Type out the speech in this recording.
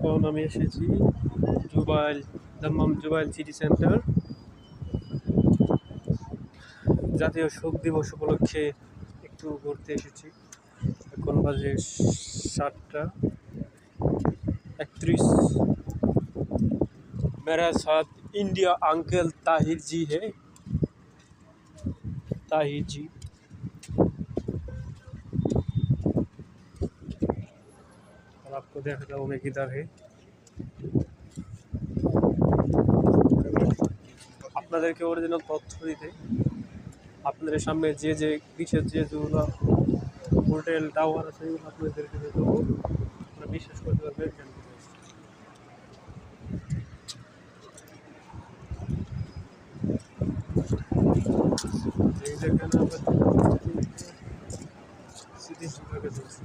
এখন আমি এসেছি Jubail Dammam Jubail city centre. জাতীয় শোক দিবস উপলক্ষে একটু ঘুরতে এসেছি। এখন বাজে 7:31। मेरा साथ इंडिया अंकल ताहिर जी है। ताहिर जी और आपको देखता हूँ मैं किधर है। আপনাদেরকে অরিজিনাল তথ্য দিতে আপনাদের সামনে যে বিশেষ যেগুলো হোটেল টাওয়ার আছে সেগুলো আপনাদেরকে দেখাবো, আপনারা বিশ্বাস করতে পারবেন কেন। এই দেখেন আমরা সিটি সেন্টারে যাচ্ছি।